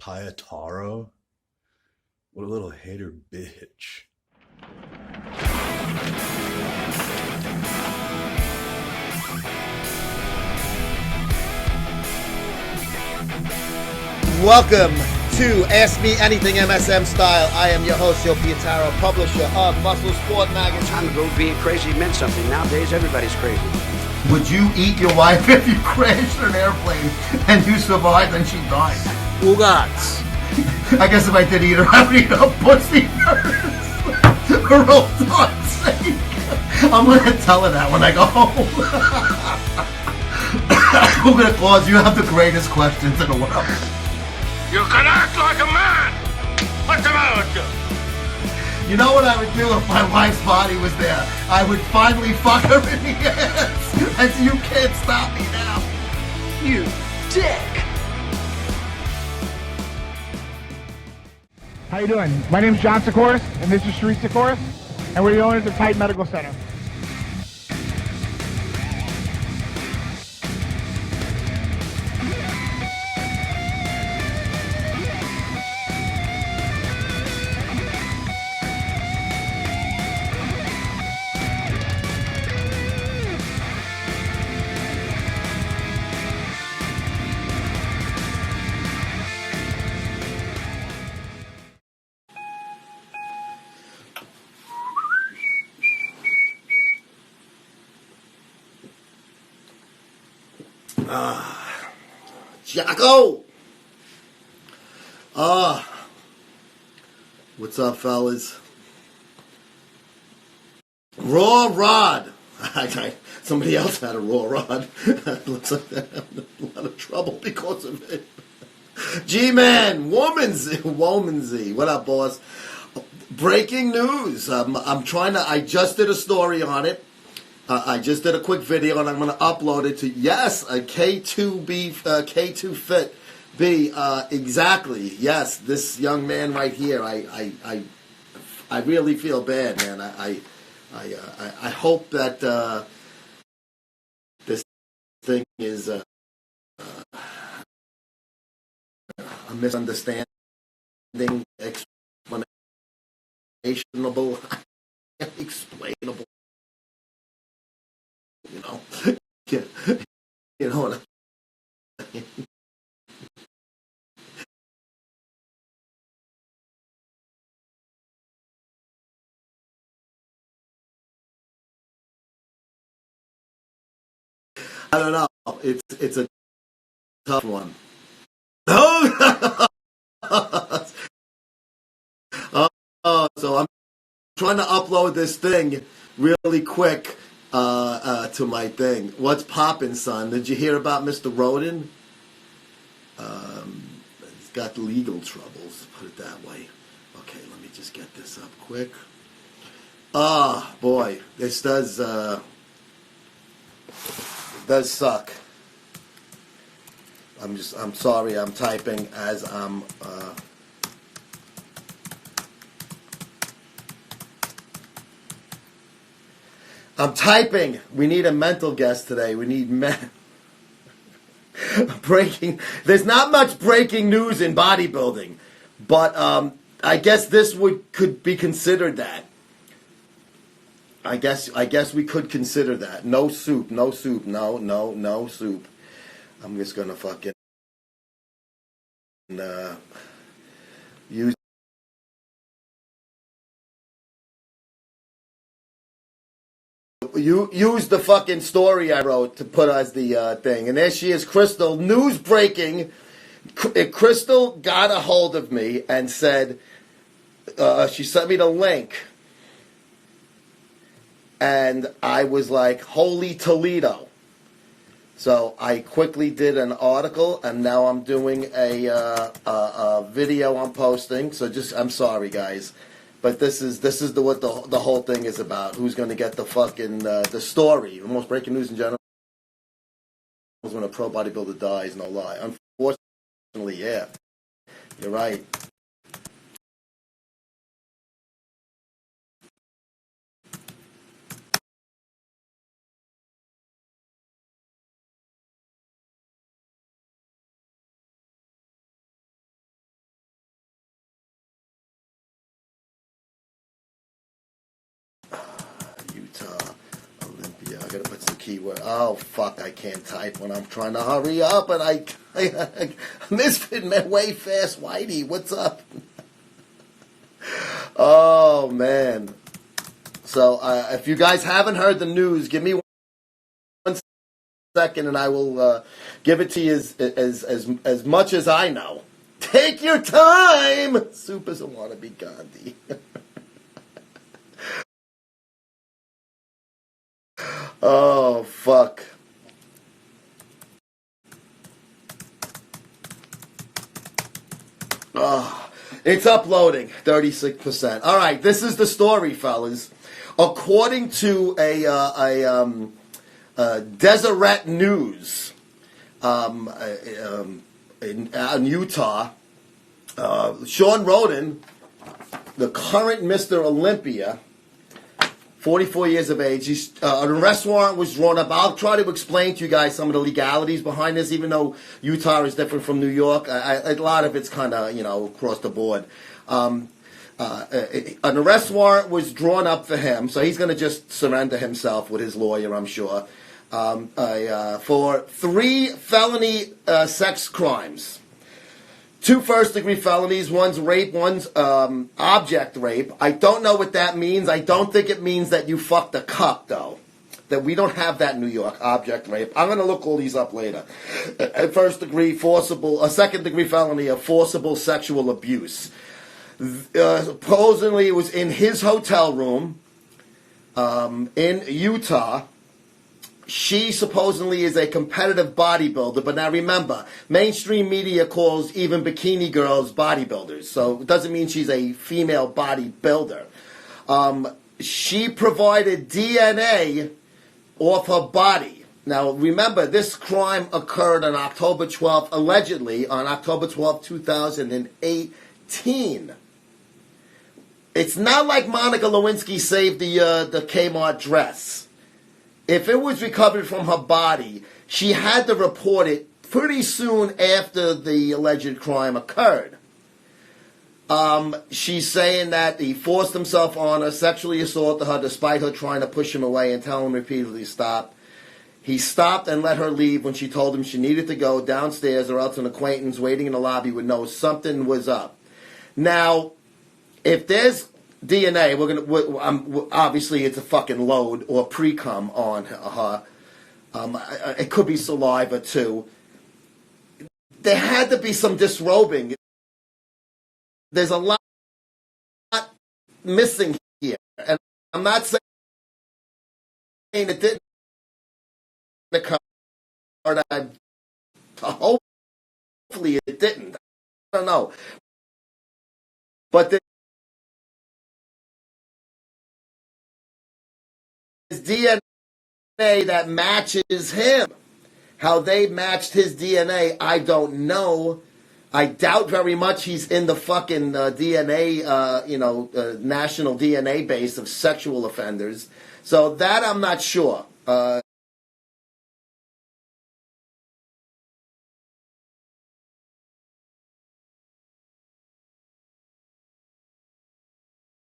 Taro? What a little hater bitch. Welcome to Ask Me Anything MSM Style. I am your host, Joe Pietaro, publisher of Muscle Sport Magazine. Time ago, being crazy meant something. Nowadays, everybody's crazy. Would you eat your wife if you crashed an airplane and you survived and she died? Ugats. I guess if I did eat her, I would eat her pussy first. For old time's sake. I'm going to tell her that when I go home. I'm going to Claus, you have the greatest questions in the world. You can act like a man! What's the matter with you? You know what I would do if my wife's body was there? I would finally fuck her in the ass. And you can't stop me now. You dick! How you doing? My name is John Sikoris, and this is Sharice Sikoris, and we're the owners of Titan Medical Center. Jocko! What's up, fellas? Raw rod. Somebody else had a raw rod. Looks like they're having a lot of trouble because of it. G-Man, Womansy. What up, boss? Breaking news. I just did a story on it. I just did a quick video, and I'm going to upload it to, yes, a K2B, K2 Fit B, exactly, yes, this young man right here, I really feel bad, man. I hope that this thing is a misunderstanding, explainable, explainable. You know, you know what I mean? I don't know. It's a tough one. Oh, so I'm trying to upload this thing really quick. To my thing. What's poppin', son? Did you hear about Mr. Rhoden? He's got legal troubles, put it that way. Okay, let me just get this up quick. Boy, this does suck. I'm sorry, I'm typing as I'm typing. We need a mental guest today. We need breaking. There's not much breaking news in bodybuilding, but I guess this could be considered that. I guess we could consider that. No soup. No soup. No soup. I'm just gonna fucking use. You use the fucking story I wrote to put as the thing. And there she is, Crystal. News breaking. Crystal got a hold of me and said, she sent me the link. And I was like, holy Toledo. So I quickly did an article, and now I'm doing a video I'm posting. So I'm sorry, guys. But this is what the whole thing is about. Who's going to get the fucking the story? The most breaking news in general is when a pro bodybuilder dies. No lie. Unfortunately, yeah, you're right. could have put some keyword. Oh, fuck, I can't type when I'm trying to hurry up, and I Misfit man, way fast, Whitey, what's up? Oh, man. So, if you guys haven't heard the news, give me 1 second, and I will give it to you as much as I know. Take your time! Super's a wannabe Gandhi. Oh, fuck. Oh, it's uploading, 36%. All right, this is the story, fellas. According to a Deseret News in Utah, Shawn Rhoden, the current Mr. Olympia, 44 years of age. An arrest warrant was drawn up. I'll try to explain to you guys some of the legalities behind this, even though Utah is different from New York. A lot of it's kind of, across the board. An arrest warrant was drawn up for him, so he's going to just surrender himself with his lawyer, I'm sure, for 3 felony sex crimes. 2 first-degree felonies, one's rape, one's object rape. I don't know what that means. I don't think it means that you fucked a cup, though. That we don't have that in New York, object rape. I'm going to look all these up later. A first-degree forcible, a second-degree felony of forcible sexual abuse. Supposedly it was in his hotel room in Utah. She supposedly is a competitive bodybuilder, but now remember, mainstream media calls even bikini girls bodybuilders, so it doesn't mean she's a female bodybuilder. She provided DNA off her body. Now remember, this crime occurred on October 12th, allegedly on October 12th, 2018. It's not like Monica Lewinsky saved the Kmart dress. If it was recovered from her body, she had to report it pretty soon after the alleged crime occurred. She's saying that he forced himself on her, sexually assaulted her despite her trying to push him away and tell him repeatedly to stop. He stopped and let her leave when she told him she needed to go downstairs or else an acquaintance waiting in the lobby would know something was up. Now, if there's DNA, obviously it's a fucking load or pre-cum on her. It could be saliva too. There had to be some disrobing. There's a lot missing here, and I'm not saying it didn't occur. Hopefully it didn't. I don't know, but DNA that matches him. How they matched his DNA, I don't know. I doubt very much he's in the fucking DNA, national DNA base of sexual offenders. So that I'm not sure.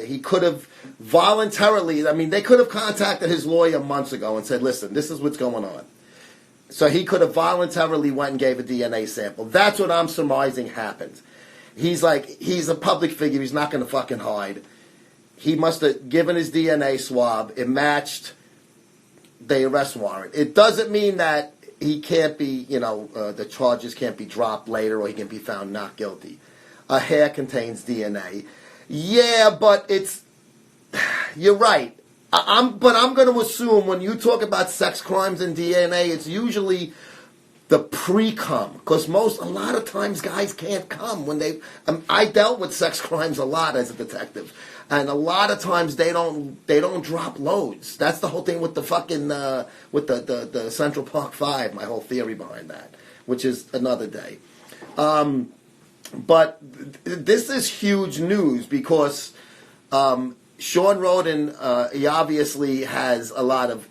He could have voluntarily, they could have contacted his lawyer months ago and said, listen, this is what's going on. So he could have voluntarily went and gave a DNA sample. That's what I'm surmising happened. He's a public figure. He's not going to fucking hide. He must have given his DNA swab. It matched the arrest warrant. It doesn't mean that he can't be, the charges can't be dropped later or he can be found not guilty. A hair contains DNA. Yeah, but you're right. I'm going to assume when you talk about sex crimes and DNA, it's usually the pre-cum, because a lot of times guys can't come when they. I dealt with sex crimes a lot as a detective, and a lot of times they don't drop loads. That's the whole thing with the fucking with the Central Park 5. My whole theory behind that, which is another day. But this is huge news because Shawn Rhoden, he obviously has a lot of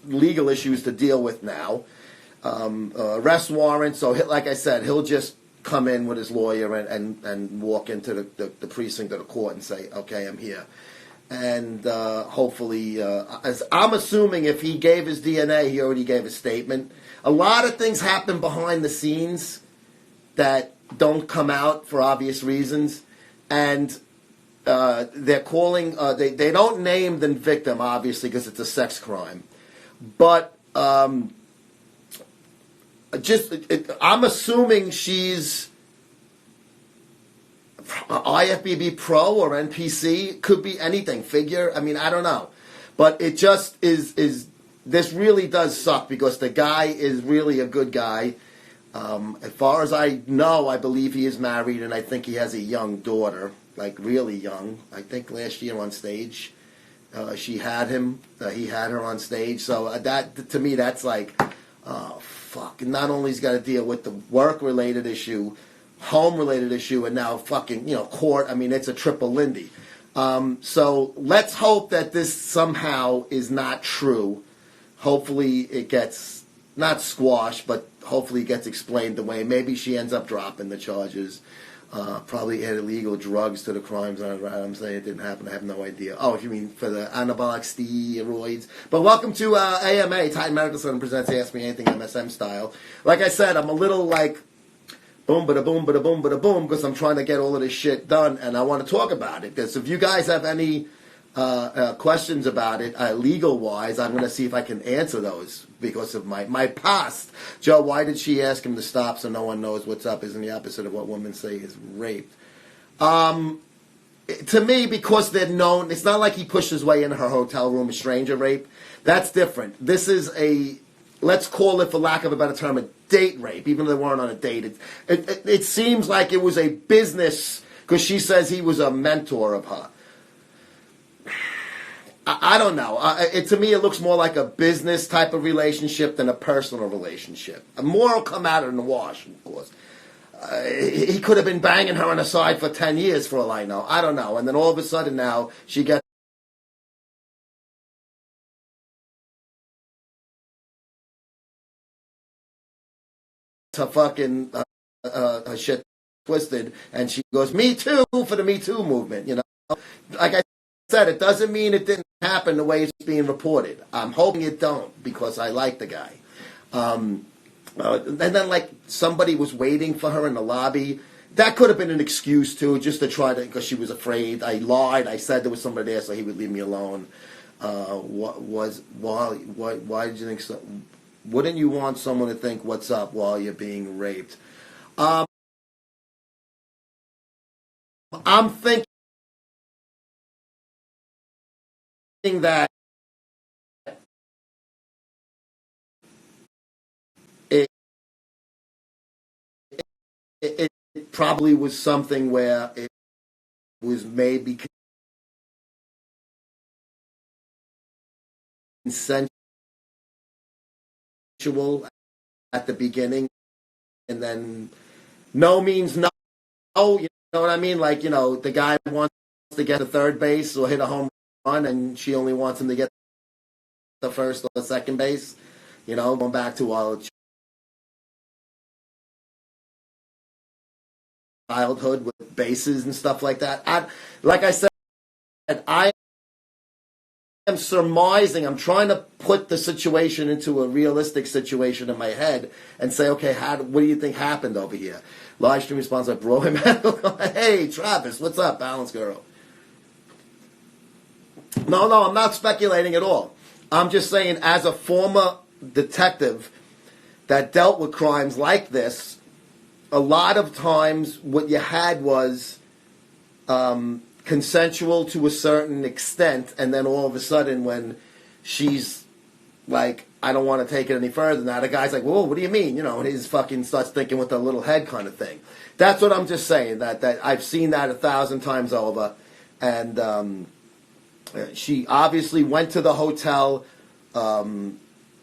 legal issues to deal with now. Arrest warrant, so like I said, he'll just come in with his lawyer and walk into the precinct of the court and say, okay, I'm here. and hopefully, as I'm assuming, if he gave his DNA, he already gave a statement. A lot of things happen behind the scenes that don't come out for obvious reasons, and they're calling. They don't name the victim, obviously, because it's a sex crime, but I'm assuming she's IFBB Pro or NPC. Could be anything. Figure. I mean, I don't know, but it just is. This really does suck because the guy is really a good guy. As far as I know, I believe he is married, and I think he has a young daughter, like really young. I think last year on stage, she had him. He had her on stage. So that, to me, that's like, oh fuck. And not only he's got to deal with the work-related issue, home-related issue, and now fucking court. I mean, it's a triple Lindy. So let's hope that this somehow is not true. Hopefully it gets not squashed, but hopefully it gets explained the way. Maybe she ends up dropping the charges. Probably had illegal drugs to the crimes. I'm saying it didn't happen. I have no idea. Oh, you mean for the anabolic steroids? But welcome to AMA, Titan Medical Center presents Ask Me Anything MSM style. Like I said, I'm a little like boom, bada boom, bada boom, bada boom, because I'm trying to get all of this shit done, and I want to talk about it. Because if you guys have any questions about it, legal-wise, I'm going to see if I can answer those because of my past. Joe, why did she ask him to stop so no one knows what's up? Isn't the opposite of what women say is raped. To me, because they're known, it's not like he pushed his way into her hotel room, a stranger rape. That's different. This is a, let's call it, for lack of a better term, a date rape, even though they weren't on a date. It seems like it was a business, because she says he was a mentor of her. I don't know. To me, it looks more like a business type of relationship than a personal relationship. More will come out in the wash, of course. He could have been banging her on the side for 10 years, for all I know. I don't know. And then all of a sudden now, she gets her fucking her shit twisted, and she goes, "Me too," for the Me Too movement, Like I said, it doesn't mean it didn't happen the way it's being reported. I'm hoping it don't, because I like the guy. And then, like, somebody was waiting for her in the lobby. That could have been an excuse, too, just to try to, because she was afraid. I lied. I said there was somebody there so he would leave me alone. Why did you think so? Wouldn't you want someone to think what's up while you're being raped? I'm thinking that it probably was something where it was maybe consensual at the beginning, and then no means no. You know what I mean? Like, the guy wants to get to third base or hit a home run, and she only wants him to get the first or the second base. Going back to our childhood with bases and stuff like that. Like I said, I am surmising. I'm trying to put the situation into a realistic situation in my head and say, okay, what do you think happened over here? Live stream response like, bro, hey, Travis, what's up, Balance Girl? No, I'm not speculating at all. I'm just saying, as a former detective that dealt with crimes like this, a lot of times what you had was consensual to a certain extent, and then all of a sudden when she's like, I don't want to take it any further than that, the guy's like, whoa, what do you mean? And he fucking starts thinking with a little head kind of thing. That's what I'm just saying, that I've seen that 1,000 times over. And she obviously went to the hotel,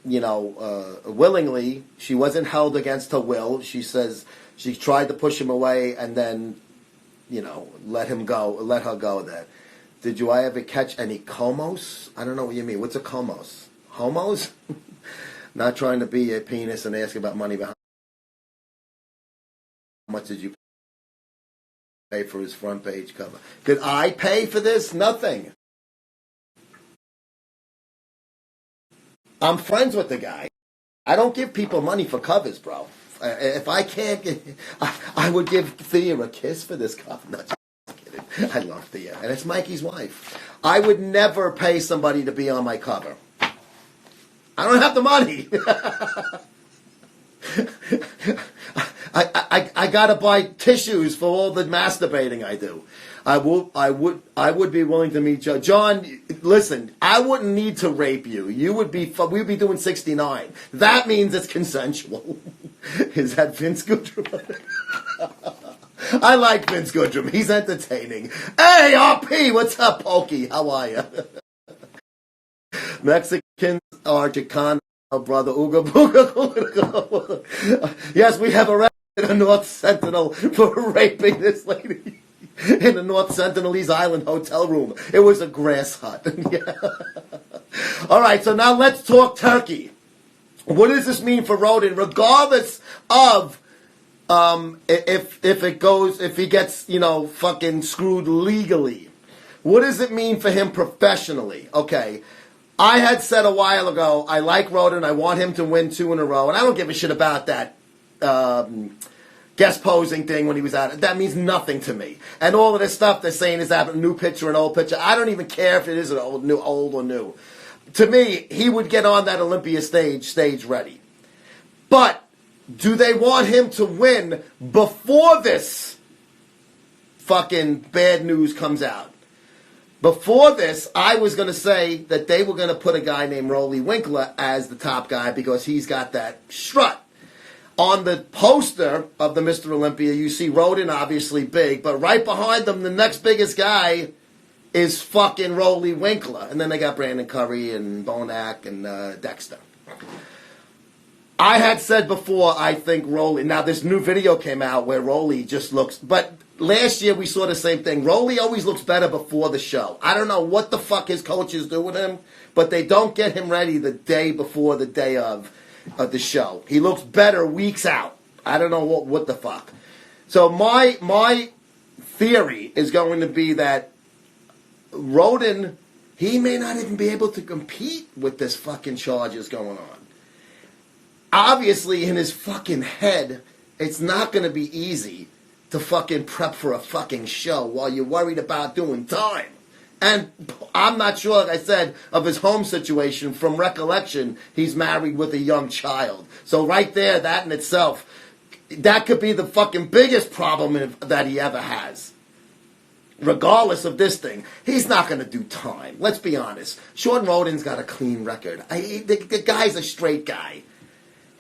willingly. She wasn't held against her will. She says she tried to push him away and then, let her go then. Did I ever catch any comos? I don't know what you mean. What's a comos? Homos? Not trying to be a penis and ask about money, but how much did you pay for his front page cover? Did I pay for this? Nothing. I'm friends with the guy. I don't give people money for covers, bro. If I can't get, I would give Thea a kiss for this cover. No, just kidding. I love Thea, and it's Mikey's wife. I would never pay somebody to be on my cover. I don't have the money. I gotta buy tissues for all the masturbating I do. I would be willing to meet John. John, listen, I wouldn't need to rape you. We'd be doing 69. That means it's consensual. Is that Vince Goodrum? I like Vince Goodrum. He's entertaining. Hey, RP, what's up, Pokey? How are you? Mexicans are Chicano, brother. Ooga booga. Yes, we have arrested a North Sentinel for raping this lady in the North Sentinelese Island hotel room. It was a grass hut. Yeah. All right, so now let's talk turkey. What does this mean for Rhoden, regardless of if he gets, fucking screwed legally? What does it mean for him professionally? Okay, I had said a while ago, I like Rhoden, I want him to win 2 in a row, and I don't give a shit about that guest posing thing when he was out. That means nothing to me. And all of this stuff they're saying is that a new pitcher, an old pitcher. I don't even care if it is an old or new. To me, he would get on that Olympia stage ready. But do they want him to win before this fucking bad news comes out? Before this, I was going to say that they were going to put a guy named Rolly Winkler as the top guy because he's got that strut. On the poster of the Mr. Olympia, you see Rhoden, obviously big, but right behind them, the next biggest guy is fucking Rolly Winkler. And then they got Brandon Curry and Bonac and Dexter. I had said before, I think Rolly... Now, this new video came out where Rolly just looks... But last year, we saw the same thing. Rolly always looks better before the show. I don't know what the fuck his coaches do with him, but they don't get him ready the day before the day of the show. He looks better weeks out. I don't know what the fuck. So my theory is going to be that Rhoden, he may not even be able to compete with this fucking charges going on. Obviously, in his fucking head, it's not going to be easy to fucking prep for a fucking show while you're worried about doing time. And I'm not sure, like I said, of his home situation. From recollection, he's married with a young child. So right there, that in itself, that could be the fucking biggest problem that he ever has. Regardless of this thing, he's not going to do time. Let's be honest. Shawn Rhoden's got a clean record. The guy's a straight guy.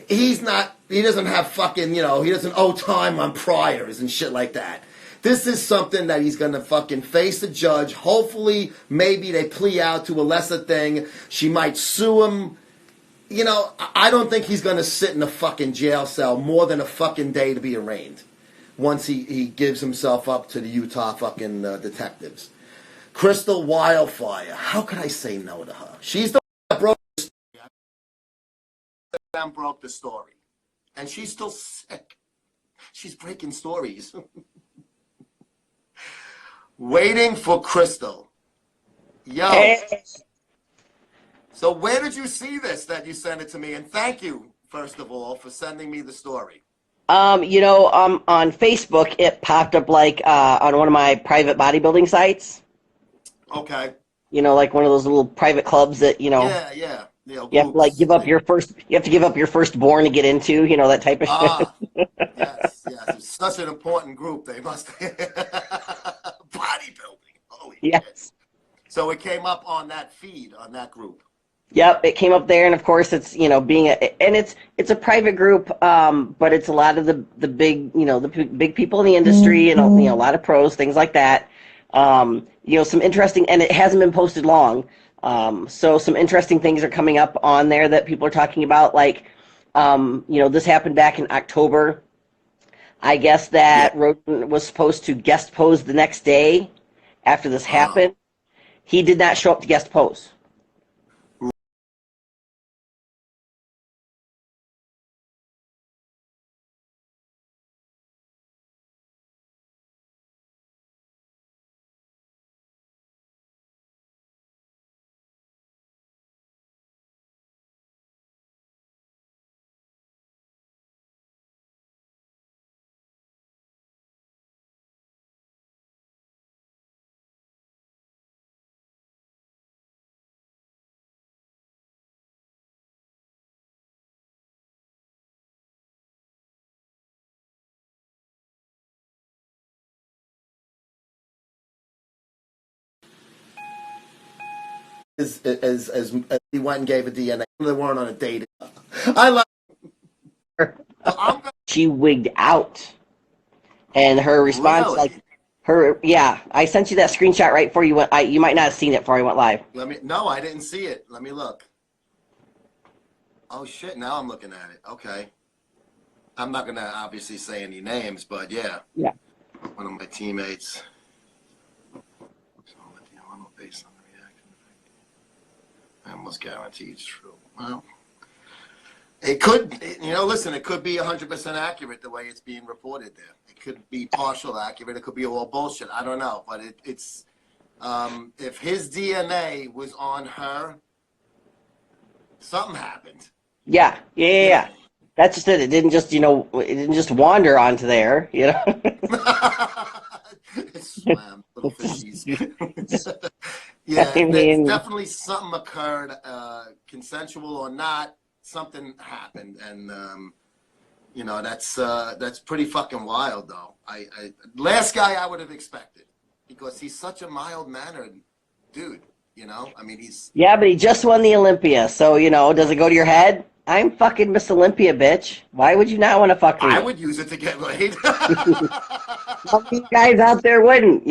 He doesn't have fucking, he doesn't owe time on priors and shit like that. This is something that he's going to fucking face a judge. Hopefully, maybe they plea out to a lesser thing. She might sue him. I don't think he's going to sit in a fucking jail cell more than a fucking day to be arraigned once he gives himself up to the Utah fucking detectives. Crystal Wildfire. How could I say no to her? She's the one that broke the story. And she's still sick. She's breaking stories. Waiting for Crystal. Yo. So where did you see this that you sent it to me? And thank you, first of all, for sending me the story. On Facebook, it popped up on one of my private bodybuilding sites. Okay. Like one of those little private clubs that, Yeah. You have to give up your firstborn to get into, that type of shit. Yes. It's such an important group. They must bodybuilding. Holy yes. Shit. So it came up on that feed, on that group. Yep, it came up there, and of course it's it's a private group, but it's a lot of the big the big people in the industry and a lot of pros, things like that. Some interesting, and it hasn't been posted long. So some interesting things are coming up on there that people are talking about. This happened back in October. I guess that Rhoden was supposed to guest pose the next day after this happened. He did not show up to guest pose. as he went and gave a DNA. They weren't on a date. I like. She wigged out, and her response, Really? I sent you that screenshot right before you went. You might not have seen it before I went live. No, I didn't see it. Let me look. Oh shit! Now I'm looking at it. Okay. I'm not gonna obviously say any names, but yeah. Yeah. One of my teammates. I almost guarantee it's true. Well, it could, listen, it could be 100% accurate the way it's being reported there. It could be partial accurate. It could be all bullshit. I don't know. But it's, if his DNA was on her, something happened. Yeah. That's just it. It didn't just, it didn't just wander onto there, It swam, little fishies. Yeah, I mean, definitely something occurred, consensual or not. Something happened, and that's pretty fucking wild, though. Last guy I would have expected, because he's such a mild-mannered dude. I mean, he's but he just won the Olympia, so does it go to your head? I'm fucking Miss Olympia, bitch. Why would you not want to fuck me? I would use it to get laid. Some of you guys out there wouldn't,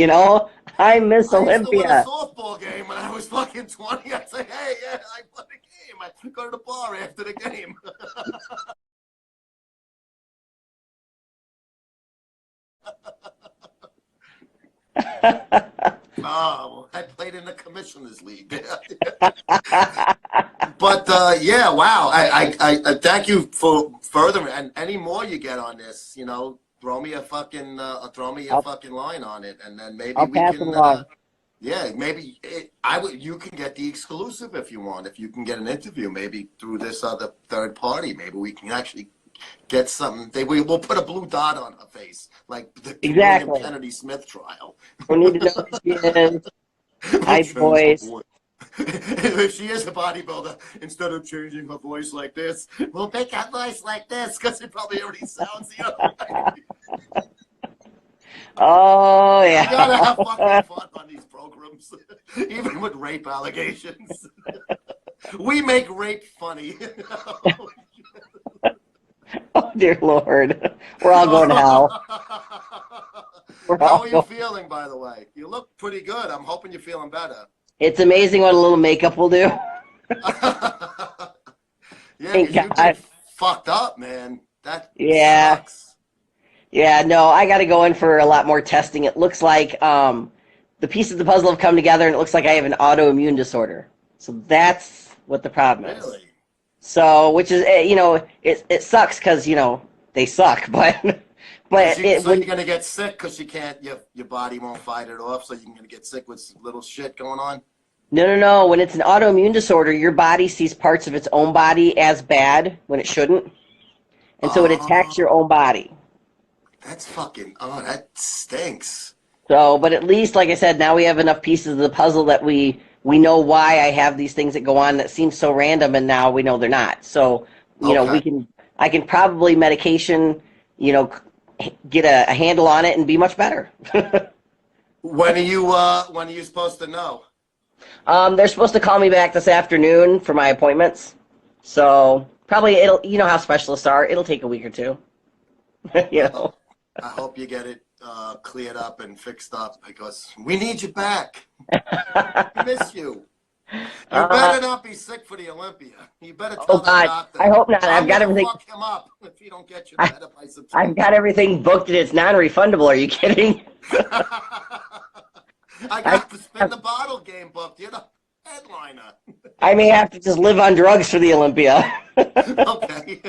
I'm Miss Olympia. I used to win a softball game when I was fucking 20. I'd say, hey, yeah, I won a game. I'd go to the bar after the game. Oh, I played in the Commissioners League. But yeah, wow. I thank you for further, and any more you get on this, throw me a fucking fucking line on it, and then maybe we can. Yeah, maybe you can get the exclusive if you want. If you can get an interview, maybe through this other third party, maybe we can actually get something. We'll put a blue dot on her face, like the William Kennedy Smith trial. We need to know who she is. Hi, boys. If she is a bodybuilder, instead of changing her voice like this, we'll make her voice like this, because it probably already sounds the other way. Oh, yeah. You gotta have fucking fun on these programs, even with rape allegations. We make rape funny. Oh, dear Lord. We're all going to hell. How are you feeling, by the way? You look pretty good. I'm hoping you're feeling better. It's amazing what a little makeup will do. Yeah, you get fucked up, man. That sucks. Yeah, no, I got to go in for a lot more testing. It looks like the pieces of the puzzle have come together, and it looks like I have an autoimmune disorder. So that's what the problem is. Really? So, which is, it sucks because, they suck, but so you're gonna get sick because you can't. Your body won't fight it off, so you're gonna get sick with little shit going on. No. When it's an autoimmune disorder, your body sees parts of its own body as bad when it shouldn't, and so it attacks your own body. That's fucking. Oh, that stinks. So, but at least, like I said, now we have enough pieces of the puzzle that we know why I have these things that go on that seem so random, and now we know they're not. So, I can probably medication, get a handle on it and be much better. When are you supposed to know? They're supposed to call me back this afternoon for my appointments. So probably how specialists are. It'll take a week or two. I hope you get it cleared up and fixed up, because we need you back. We miss you. You better not be sick for the Olympia. You better tell the doctor. I hope not. I've got everything. Fuck him up if you don't get your better by September. I've got everything booked and it's non-refundable. Are you kidding? I got the spin the bottle game booked. You're the headliner. I may have to just live on drugs for the Olympia. Okay.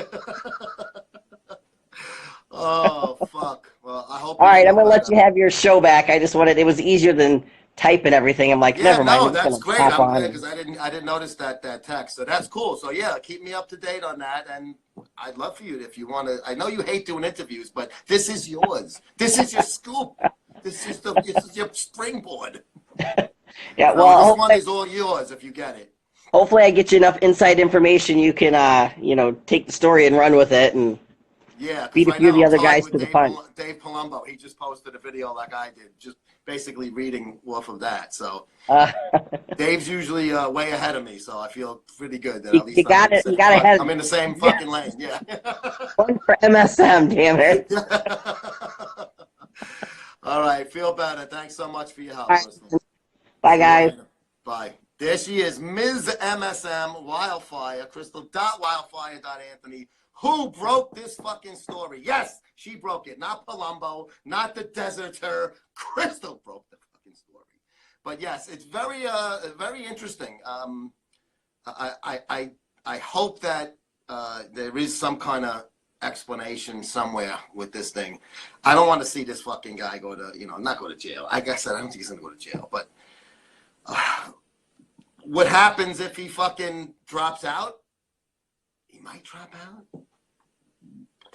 Oh fuck. Well, I hope. All right, I'm gonna let you have your show back. I just wanted. It was easier than typing everything. I'm like, never mind. No, that's great. I'm glad, because I didn't notice that text. So that's cool. So yeah, keep me up to date on that, and I'd love for you if you want to. I know you hate doing interviews, but this is yours. This is your scoop. This is your springboard. Yeah, well, this one is all yours if you get it. Hopefully, I get you enough inside information you can, take the story and run with it. And Yeah, beat because a right few of now the I'm other tied guys with to the punch. Dave Palumbo. He just posted a video like I did, just basically reading off of that. So Uh, Dave's usually way ahead of me, so I feel pretty good that you, at least you got it. You got ahead. I'm in the same Yeah, fucking lane. Yeah. one for MSM. Damn it. All right, feel better. Thanks so much for your help, All right. Crystal. Bye, See you guys. later. Bye. There she is, Ms. MSM Wildfire, Crystal.wildfire.anthony, who broke this fucking story. Yes, she broke it. Not Palumbo, not the deserter. Crystal broke the fucking story. But yes, it's very, very interesting. I hope that there is some kind of explanation somewhere with this thing. I don't want to see this fucking guy go to, not go to jail. Like I said, I don't think he's going to go to jail, but what happens if he fucking drops out? He might drop out.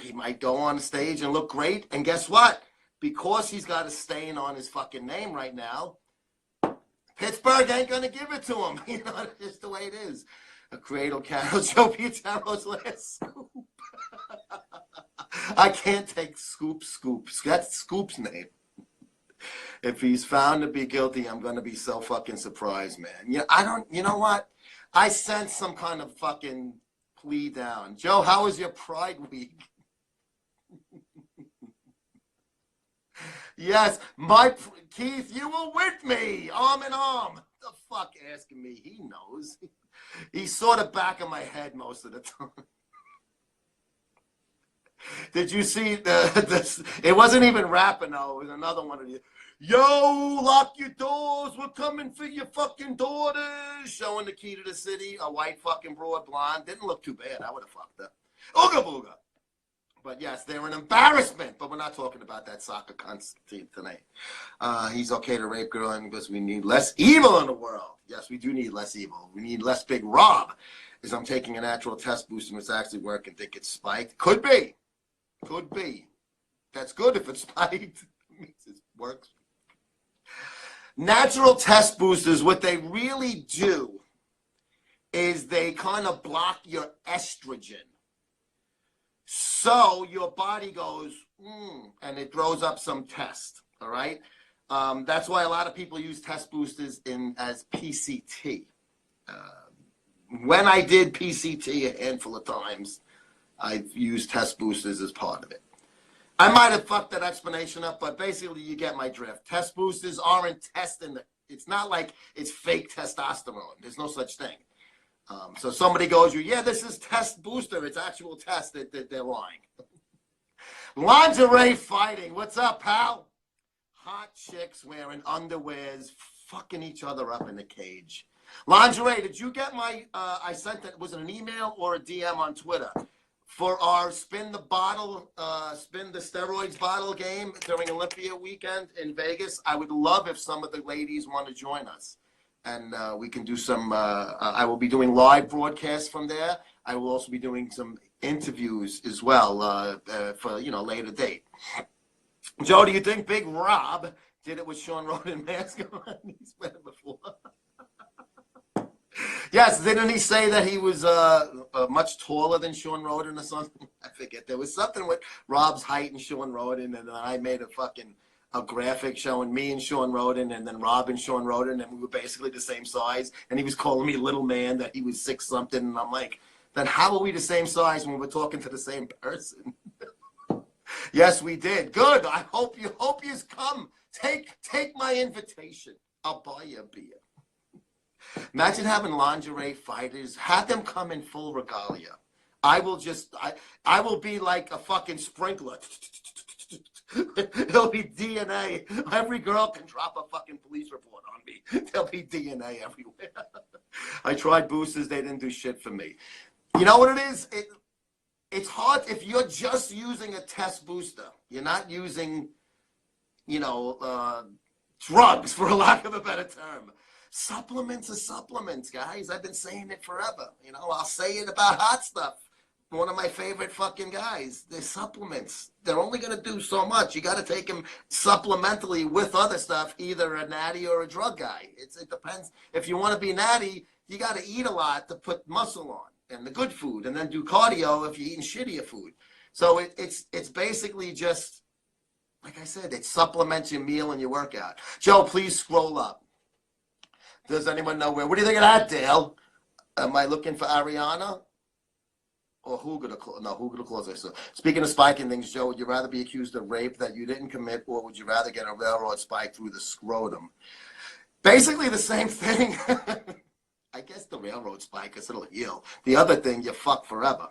He might go on stage and look great. And guess what? Because he's got a stain on his fucking name right now, Pittsburgh ain't going to give it to him. It's just the way it is. A Cradle Carol, Joe Pietero's last scoop. I can't take Scoop. That's Scoop's name. If he's found to be guilty, I'm going to be so fucking surprised, man. You know what? I sense some kind of fucking plea down. Joe, how was your Pride week? Yes, Keith, you were with me, arm in arm. The fuck asking me? He knows. He's sort of back of my head most of the time. Did you see this? It wasn't even Rapinoe. It was another one of you. Yo, lock your doors. We're coming for your fucking daughters. Showing the key to the city. A white fucking broad blonde. Didn't look too bad. I would have fucked her. Ooga booga. But yes, they're an embarrassment. But we're not talking about that soccer cunt tonight. He's okay to rape girl because we need less evil in the world. Yes, we do need less evil. We need less Big Rob. Is I'm taking a natural test booster and it's actually working. Think it's spiked? Could be. Could be. That's good if it's spiked. It means it works. Natural test boosters, what they really do is they kind of block your estrogen. So your body goes, and it throws up some test, all right? That's why a lot of people use test boosters as PCT. When I did PCT a handful of times, I've used test boosters as part of it. I might have fucked that explanation up, but basically you get my drift. Test boosters aren't testing. It's not like it's fake testosterone. There's no such thing. So somebody goes, yeah, this is test booster. It's actual test. They're lying. Lingerie fighting. What's up, pal? Hot chicks wearing underwears, fucking each other up in the cage. Lingerie, did you get my, I sent it, was it an email or a DM on Twitter? For our spin the steroids bottle game during Olympia weekend in Vegas, I would love if some of the ladies want to join us. And we can do some, I will be doing live broadcasts from there. I will also be doing some interviews as well for, later date. Joe, do you think Big Rob did it with Shawn Rhoden mask on? He's been it before. Yes, didn't he say that he was much taller than Shawn Rhoden or something? I forget. There was something with Rob's height and Shawn Rhoden, and then I made a graphic showing me and Shawn Rhoden, and then Rob and Shawn Rhoden, and we were basically the same size. And he was calling me little man, that he was 6 something, and I'm like, then how are we the same size when we're talking to the same person? Yes, we did. Good. I hope you come. Take my invitation. I'll buy you a beer. Imagine having lingerie fighters. Have them come in full regalia. I will be like a fucking sprinkler. There'll be DNA. Every girl can drop a fucking police report on me. There'll be DNA everywhere. I tried boosters. They didn't do shit for me. You know what it is? It's hard if you're just using a test booster. You're not using, drugs, for a lack of a better term. Supplements are supplements, guys. I've been saying it forever. I'll say it about hot stuff. One of my favorite fucking guys. They're supplements. They're only going to do so much. You got to take them supplementally with other stuff, either a natty or a drug guy. It depends. If you want to be natty, you got to eat a lot to put muscle on and the good food, and then do cardio if you're eating shittier food. So it's basically just, like I said, it supplements your meal and your workout. Joe, please scroll up. Does anyone know where? What do you think of that, Dale? Am I looking for Ariana? Or who gonna close? No, who gonna close this? So, speaking of spiking things, Joe, would you rather be accused of rape that you didn't commit, or would you rather get a railroad spike through the scrotum? Basically the same thing. I guess the railroad spike, because it'll heal. The other thing, you fuck forever.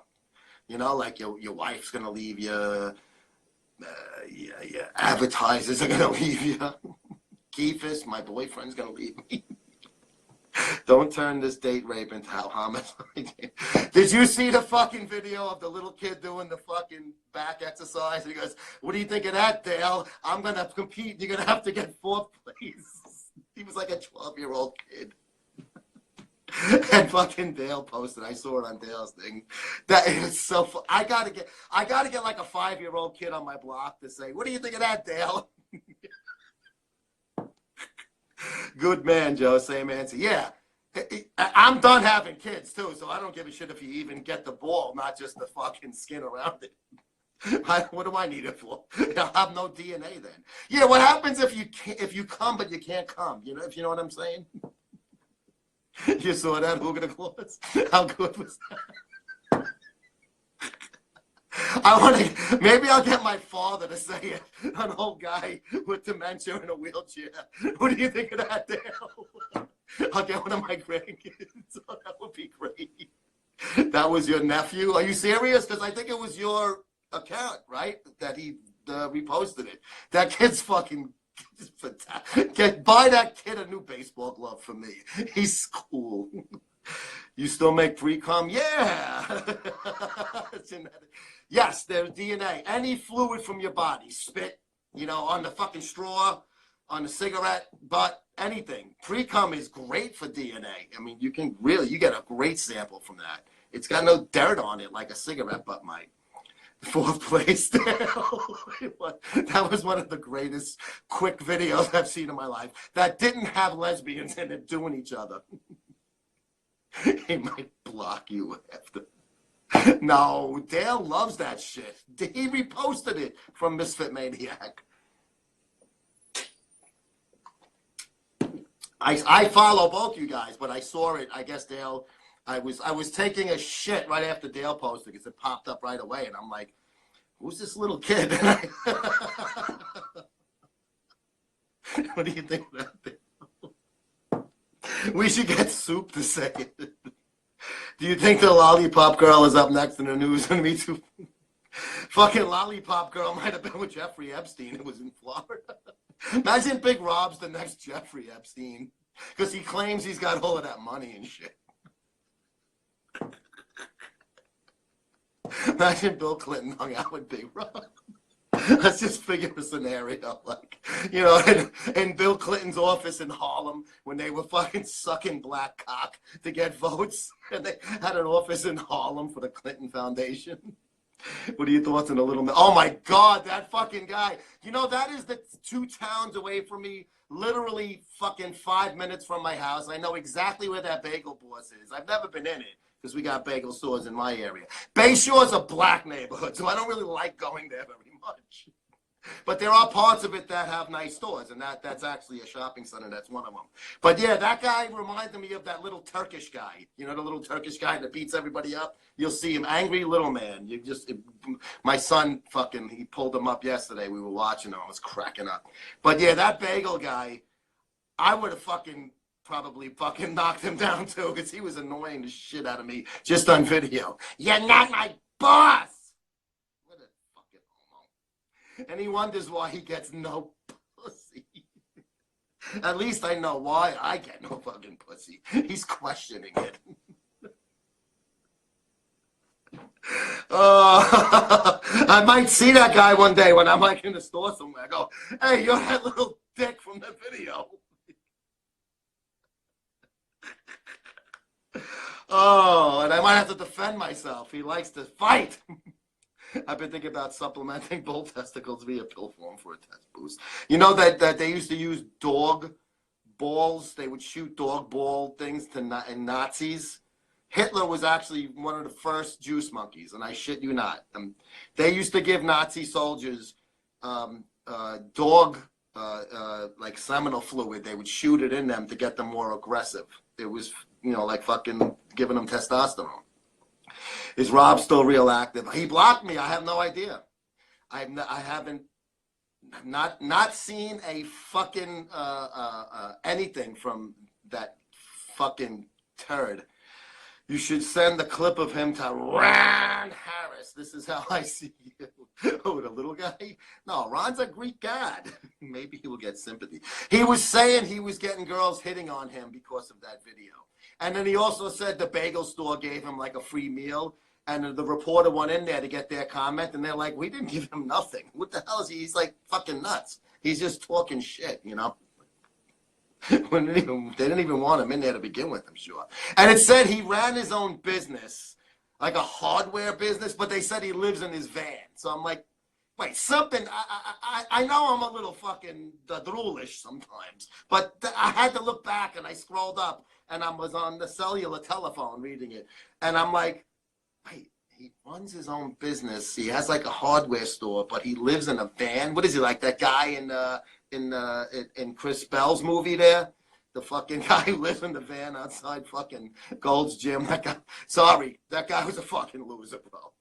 You know, like your wife's gonna leave you. Your advertisers are gonna leave you. Keefus, my boyfriend's gonna leave me. Don't turn this date rape into how homicide. Did you see the fucking video of the little kid doing the fucking back exercise? And he goes, "What do you think of that, Dale? I'm gonna compete. You're gonna have to get 4th place." He was like a 12-year-old kid. And fucking Dale posted. I saw it on Dale's thing. That is so. I gotta get like a 5-year-old kid on my block to say, "What do you think of that, Dale?" Good man, Joe. Same answer. Yeah, I'm done having kids too, so I don't give a shit if you even get the ball, not just the fucking skin around it. What do I need it for? I'll have no DNA then. Yeah, what happens if you come but you can't come? You know, if you know what I'm saying. You saw that? Who gonna close? How good was that? I want to. Maybe I'll get my father to say it. An old guy with dementia in a wheelchair. What do you think of that, Dale? I'll get one of my grandkids. Oh, that would be great. That was your nephew? Are you serious? Because I think it was your account, right? That he reposted it. That kid's fucking. Buy that kid a new baseball glove for me. He's cool. You still make pre-cum? Yeah. Yes, there's DNA. Any fluid from your body, spit, you know, on the fucking straw, on the cigarette, butt, anything. Pre-cum is great for DNA. I mean, you get a great sample from that. It's got no dirt on it like a cigarette butt might. 4th place. That was one of the greatest quick videos I've seen in my life. That didn't have lesbians in it doing each other. He might block you after. No, Dale loves that shit. He reposted it from Misfit Maniac. I follow both you guys, but I saw it. I guess Dale. I was taking a shit right after Dale posted because it popped up right away, and I'm like, "Who's this little kid?" What do you think of that? We should get Soup to say it. Do you think the Lollipop Girl is up next in the news? And Me Too. Fucking Lollipop Girl might have been with Jeffrey Epstein. It was in Florida. Imagine Big Rob's the next Jeffrey Epstein because he claims he's got all of that money and shit. Imagine Bill Clinton hung out with Big Rob. Let's just figure a scenario, like, you know, in Bill Clinton's office in Harlem when they were fucking sucking black cock to get votes, and they had an office in Harlem for the Clinton Foundation. What are your thoughts on the little man? Oh my God, that fucking guy. You know, that is the 2 towns away from me, literally fucking 5 minutes from my house. I know exactly where that Bagel Boss is. I've never been in it because we got bagel stores in my area. Bayshore's a black neighborhood, so I don't really like going there very much. But there are parts of it that have nice stores, and that's actually a shopping center. That's one of them. But yeah, that guy reminded me of that little Turkish guy. You know, the little Turkish guy that beats everybody up? You'll see him, angry little man. My son fucking, he pulled him up yesterday. We were watching him. I was cracking up. But yeah, that bagel guy, I would have probably knocked him down too, because he was annoying the shit out of me just on video. You're not my boss! What a fucking homo. And he wonders why he gets no pussy. At least I know why I get no fucking pussy. He's questioning it. I might see that guy one day when I'm like in the store somewhere. I go, "Hey, you're that little dick from the video." Oh, and I might have to defend myself. He likes to fight. I've been thinking about supplementing bull testicles via pill form for a test boost. You know that they used to use dog balls? They would shoot dog ball things to in Nazis Hitler was actually one of the first juice monkeys, and I shit you not. They used to give Nazi soldiers dog like seminal fluid. They would shoot it in them to get them more aggressive. It was, you know, like fucking giving them testosterone. Is Rob still real active? He blocked me. I have no idea. I haven't not seen a fucking anything from that fucking turd. You should send the clip of him to Ron Harris. This is how I see you. Oh, the little guy? No, Ron's a Greek god. Maybe he will get sympathy. He was saying he was getting girls hitting on him because of that video. And then he also said the bagel store gave him like a free meal. And the reporter went in there to get their comment. And they're like, we didn't give him nothing. What the hell is he? He's like fucking nuts. He's just talking shit, you know? They didn't even want him in there to begin with, I'm sure. And it said he ran his own business, like a hardware business, but they said he lives in his van. So I'm like, wait, something. I know I'm a little fucking droolish sometimes, but I had to look back and I scrolled up and I was on the cellular telephone reading it. And I'm like, wait, he runs his own business. He has like a hardware store, but he lives in a van. What is he, like that guy in Chris Bell's movie there? The fucking guy who lives in the van outside fucking Gold's Gym. That guy, sorry, that guy was a fucking loser, bro.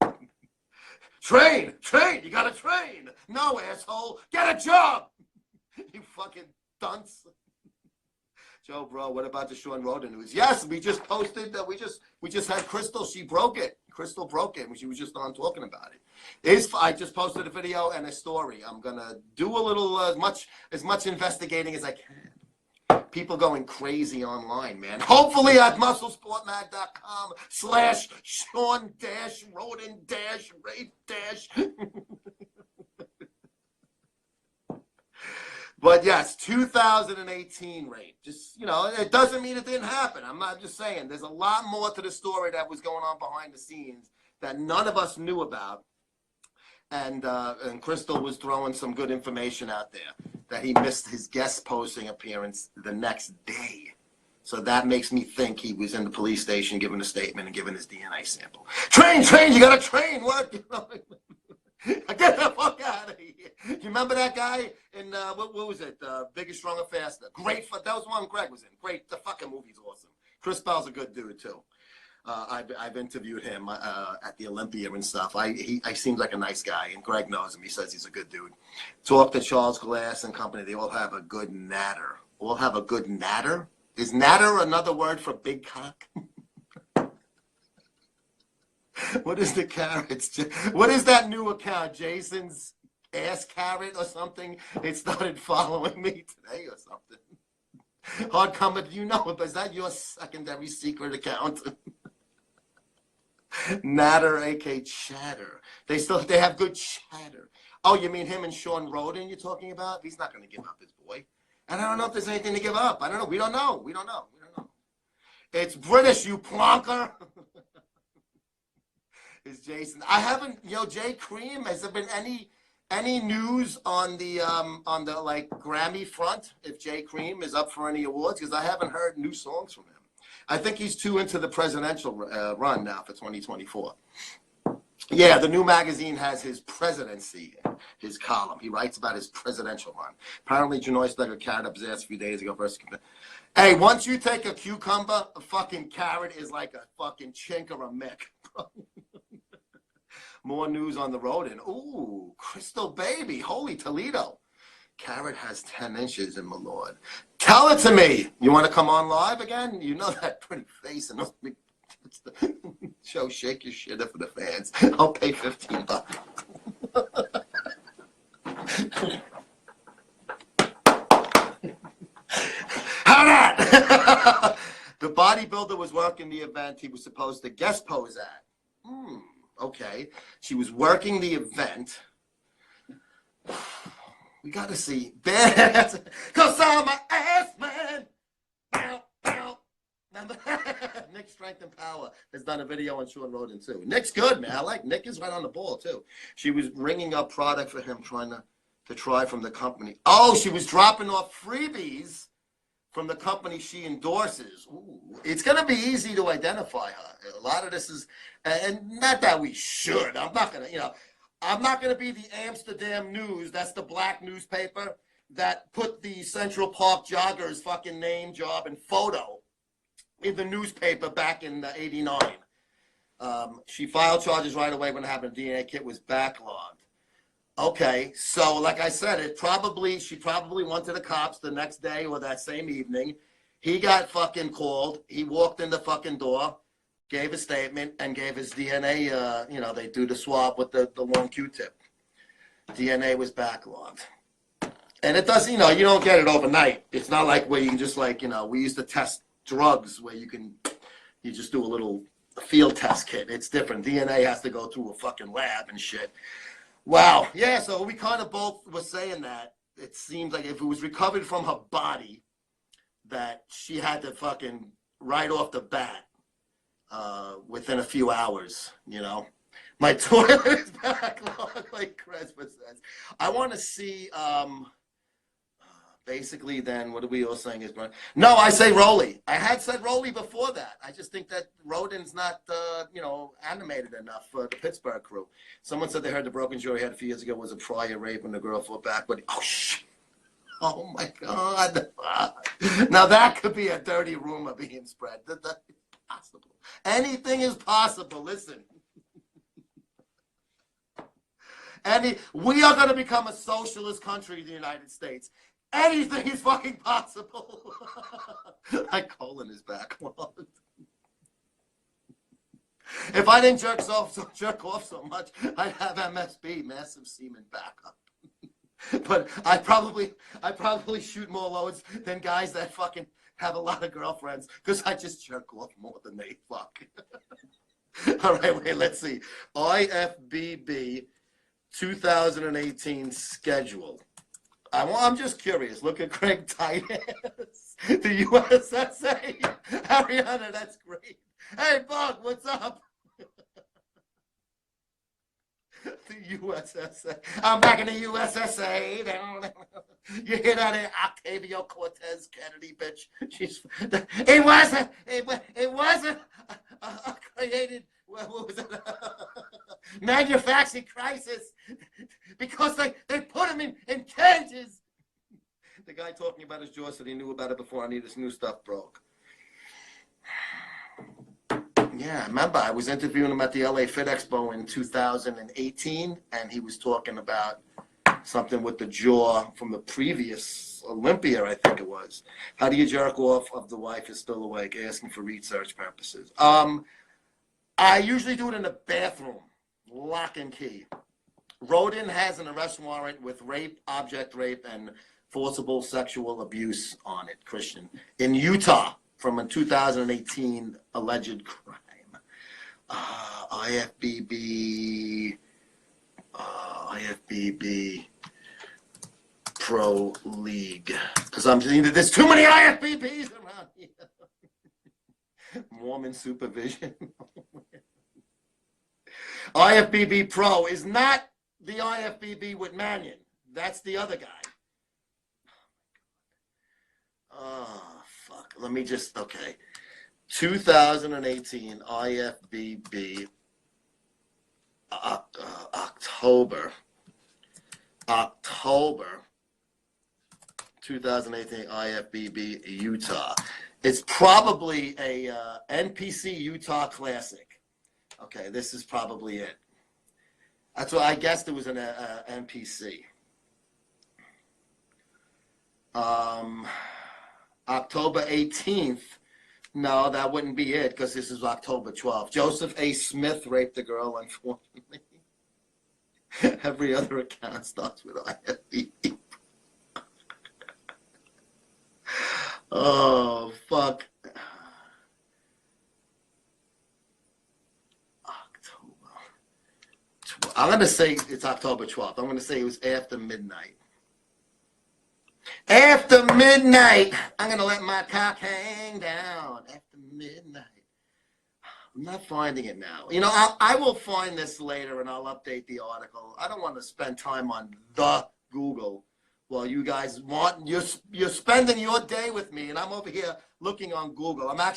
Train, you gotta train. No, asshole, get a job. You fucking dunce. Joe, bro, what about the Shawn Rhoden news? Yes, we just posted that we just had Crystal. She broke it. Crystal broke it. She was just on talking about it. I just posted a video and a story. I'm gonna do a little as much investigating as I can. People going crazy online, man. Hopefully at musclesportmag.com/Shawn-Rhoden-rape-. But yes, 2018 rape. Just, you know, it doesn't mean it didn't happen. I'm not just saying. There's a lot more to the story that was going on behind the scenes that none of us knew about. And Crystal was throwing some good information out there that he missed his guest posting appearance the next day. So that makes me think he was in the police station giving a statement and giving his DNA sample. Train, you gotta train, what? Get the fuck out of here. You remember that guy in, what was it? Bigger, Stronger, Faster. Great, that was one Greg was in. Great, the fucking movie's awesome. Chris Bell's a good dude, too. I've interviewed him at the Olympia and stuff. He seems like a nice guy, and Greg knows him. He says he's a good dude. Talk to Charles Glass and company. They all have a good natter. All have a good natter? Is natter another word for big cock? What is the carrots? What is that new account? Jason's ass carrot or something? It started following me today or something. Hard comment, you know it, but is that your secondary secret account? Natter, aka chatter. They have good chatter. Oh, you mean him and Shawn Rhoden you're talking about? He's not going to give up his boy. And I don't know if there's anything to give up. I don't know. We don't know. It's British, you plonker. Is Jason? I haven't. Jay Cream. Has there been any news on the like Grammy front? If Jay Cream is up for any awards, because I haven't heard new songs from him. I think he's too into the presidential run now for 2024. Yeah, the new magazine has his presidency, his column. He writes about his presidential run. Apparently, Janoy stuck a carrot up his ass a few days ago. Hey, once you take a cucumber, a fucking carrot is like a fucking chink or a mick. More news on the Rhoden. Ooh, Crystal Baby. Holy Toledo. Carrot has 10 inches in my lord. Tell it to me. You want to come on live again? You know that pretty face and those big show. Shake your shit up for the fans. I'll pay $15. How that? The bodybuilder was working the event he was supposed to guest pose at. Okay. She was working the event. We got to see. Badass. Cause I'm an ass man. Bow, bow. Nick Strength and Power has done a video on Shawn Rhoden too. Nick's good, man. I like Nick is right on the ball too. She was ringing up product for him, trying to try from the company. Oh, she was dropping off freebies from the company she endorses. Ooh, it's going to be easy to identify her. A lot of this is, and not that we should. I'm not going to, I'm not going to be the Amsterdam News. That's the black newspaper that put the Central Park joggers' fucking name, job, and photo in the newspaper back in '89. She filed charges right away when it happened. The DNA kit was backlogged. Okay, so like I said, she probably went to the cops the next day or that same evening. He got fucking called. He walked in the fucking door, gave a statement, and gave his DNA. They do the swab with the long Q-tip. DNA was backlogged, and it does. You don't get it overnight. It's not like where you can just we used to test drugs where you just do a little field test kit. It's different. DNA has to go through a fucking lab and shit. Wow. Yeah, so we kind of both were saying that it seems like if it was recovered from her body, that she had to fucking right off the bat within a few hours, My toilet is backlogged, like Crespa says. I want to see, basically then, what are we all saying is going? No, I say Rowley. I had said Rowley before that. I just think that Rhoden's not, animated enough for the Pittsburgh crew. Someone said they heard the broken jury had a few years ago was a prior rape when the girl fought back, but oh my God. Now that could be a dirty rumor being spread. That's possible. Anything is possible. Listen. We are going to become a socialist country in the United States. Anything is fucking possible. My colon is backlogged. If I didn't jerk off so much, I'd have MSB, massive semen backup. But I probably shoot more loads than guys that fucking have a lot of girlfriends because I just jerk off more than they fuck. All right, wait, let's see. IFBB 2018 schedule. I'm just curious. Look at Craig Titus, the USSA. Ariana, that's great. Hey, Bug, what's up? The USSA. I'm back in the USSA. You hear that, Octavio Cortez Kennedy, bitch? It wasn't created. What was it? Manufacturing crisis because they put him in cages. The guy talking about his jaw said he knew about it before any of this new stuff broke. Yeah, remember I was interviewing him at the LA Fit Expo in 2018, and he was talking about something with the jaw from the previous Olympia, I think it was. How do you jerk off if the wife is still awake? Asking for research purposes. I usually do it in the bathroom, lock and key. Rhoden has an arrest warrant with rape, object rape, and forcible sexual abuse on it, Christian, in Utah from a 2018 alleged crime. IFBB Pro League. Because I'm thinking that there's too many IFBBs around here. Mormon supervision. IFBB Pro is not the IFBB with Mannion. That's the other guy. Oh, fuck. Let me just, okay. 2018 IFBB October 2018 IFBB Utah. It's probably a NPC Utah Classic. Okay, this is probably it. That's what I guessed it was an NPC. October 18th. No, that wouldn't be it because this is October 12th. Joseph A. Smith raped a girl, unfortunately. Every other account starts with IFBB. Oh, fuck. I'm going to say it's October 12th. I'm going to say it was after midnight. After midnight, I'm going to let my cock hang down. After midnight. I'm not finding it now. You know, I will find this later and I'll update the article. I don't want to spend time on the Google Well, you guys you're spending your day with me, and I'm over here looking on Google. I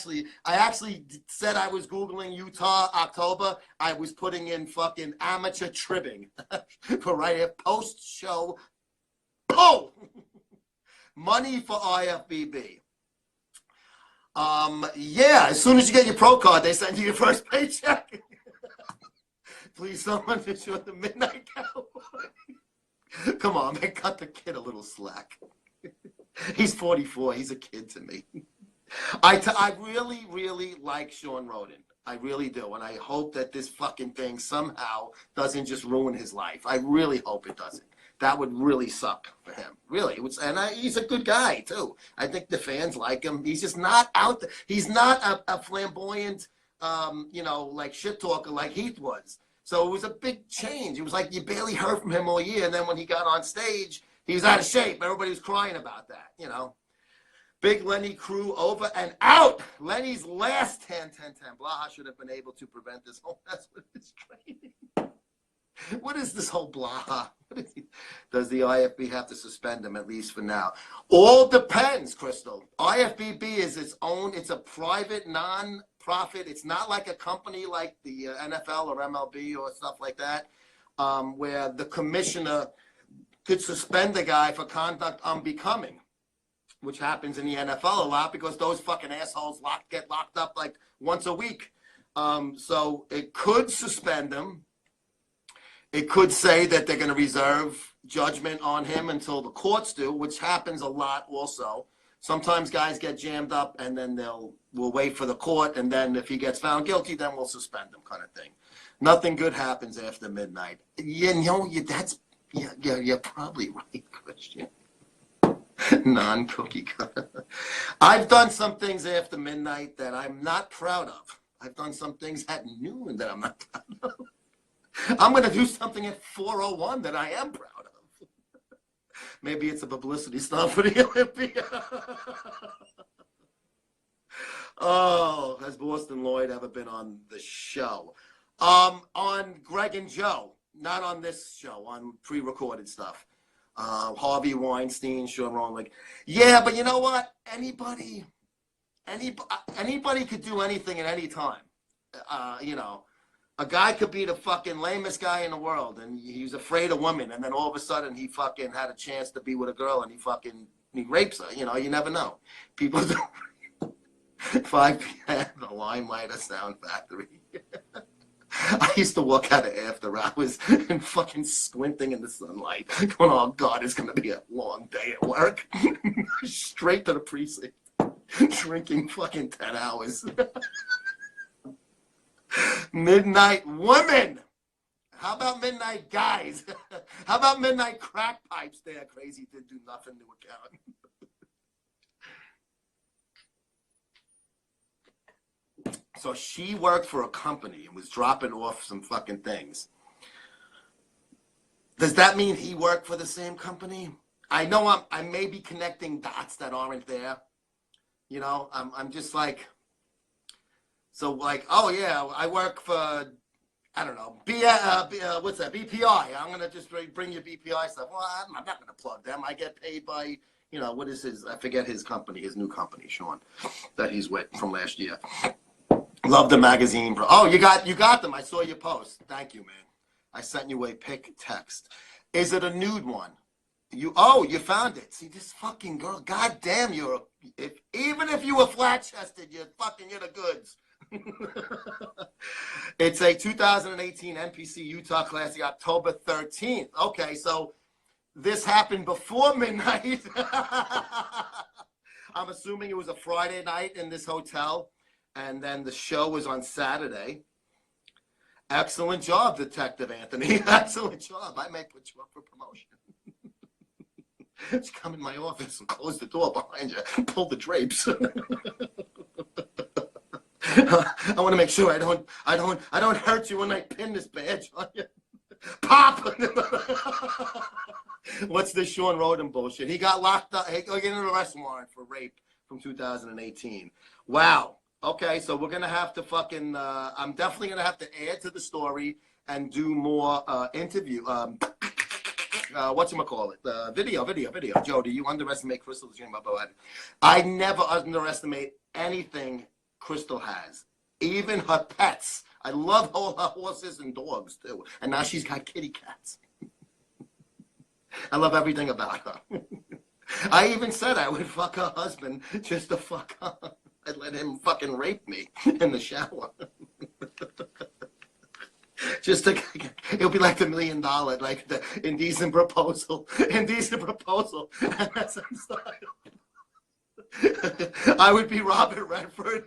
actually said I was Googling Utah October. I was putting in fucking amateur tribbing for right here post show. Oh, money for IFBB. Yeah, as soon as you get your pro card, they send you your first paycheck. Please, someone to show the Midnight Cowboy. Come on, man, cut the kid a little slack. He's 44. He's a kid to me. I really, really like Shawn Rhoden. I really do. And I hope that this fucking thing somehow doesn't just ruin his life. I really hope it doesn't. That would really suck for him. Really. He's a good guy, too. I think the fans like him. He's just not out there. He's not a flamboyant, like shit talker like Heath was. So it was a big change. It was like you barely heard from him all year. And then when he got on stage, he was out of shape. Everybody was crying about that, Big Lenny crew over and out. Lenny's last 10-10-10. Blaha should have been able to prevent this whole mess with his training. What is this whole Blaha? Does the IFB have to suspend him, at least for now? All depends, Crystal. IFBB is its own. It's a private, non-profit. It's not like a company like the NFL or MLB or stuff like that, where the commissioner could suspend the guy for conduct unbecoming, which happens in the NFL a lot because those fucking assholes get locked up like once a week. So it could suspend him. It could say that they're going to reserve judgment on him until the courts do, which happens a lot also. Sometimes guys get jammed up and then we'll wait for the court, and then if he gets found guilty, then we'll suspend him, kind of thing. Nothing good happens after midnight. You're probably right, Christian. Non-cookie cutter. I've done some things after midnight that I'm not proud of. I've done some things at noon that I'm not proud of. I'm going to do something at 4:01 that I am proud of. Maybe it's a publicity stunt for the Olympia. Oh, has Boston Lloyd ever been on the show? On Greg and Joe, not on this show, on pre-recorded stuff. Harvey Weinstein, Shawn Rhoden, yeah, but you know what? Anybody could do anything at any time. A guy could be the fucking lamest guy in the world, and he's afraid of women, and then all of a sudden he fucking had a chance to be with a girl, and he rapes her. You never know. People do. 5 p.m. the Limelight of Sound Factory. I used to walk out of after hours and fucking squinting in the sunlight, going, "Oh God, it's gonna be a long day at work." Straight to the precinct, drinking fucking 10 hours. Midnight women. How about midnight guys? How about midnight crack pipes there? Crazy did do nothing to account. So she worked for a company and was dropping off some fucking things. Does that mean he worked for the same company? I know I may be connecting dots that aren't there. I'm just like, so like, oh yeah, I work for, I don't know, what's that, BPI. I'm going to just bring you BPI stuff. Well, I'm not going to plug them. I get paid by, what is his, I forget his company, his new company, Shawn, that he's with from last year. Love the magazine, bro. Oh, you got them. I saw your post. Thank you, man. I sent you a pic text. Is it a nude one? You found it. See, this fucking girl, goddamn, even if you were flat-chested, you're the goods. It's a 2018 NPC Utah Classic, October 13th. Okay, so this happened before midnight. I'm assuming it was a Friday night in this hotel, and then the show was on Saturday. Excellent job, Detective Anthony. Excellent job. I may put you up for promotion. Just come in my office and close the door behind you. Pull the drapes. I want to make sure I don't hurt you when I pin this badge on you. Pop! What's this Shawn Rhoden bullshit? He got locked up. He got an arrest warrant for rape from 2018. Wow. Okay, so we're gonna have to fucking. I'm definitely gonna have to add to the story and do more interview. whatchamacallit, video. Joe, do you underestimate Crystal's dream about it? I never underestimate anything Crystal has, even her pets. I love all her horses and dogs too, and now she's got kitty cats. I love everything about her. I even said I would fuck her husband just to fuck her. I'd let him fucking rape me in the shower. Just to, it'll be like the $1 million, like the indecent proposal. Indecent proposal. MSM style. I would be Robert Redford.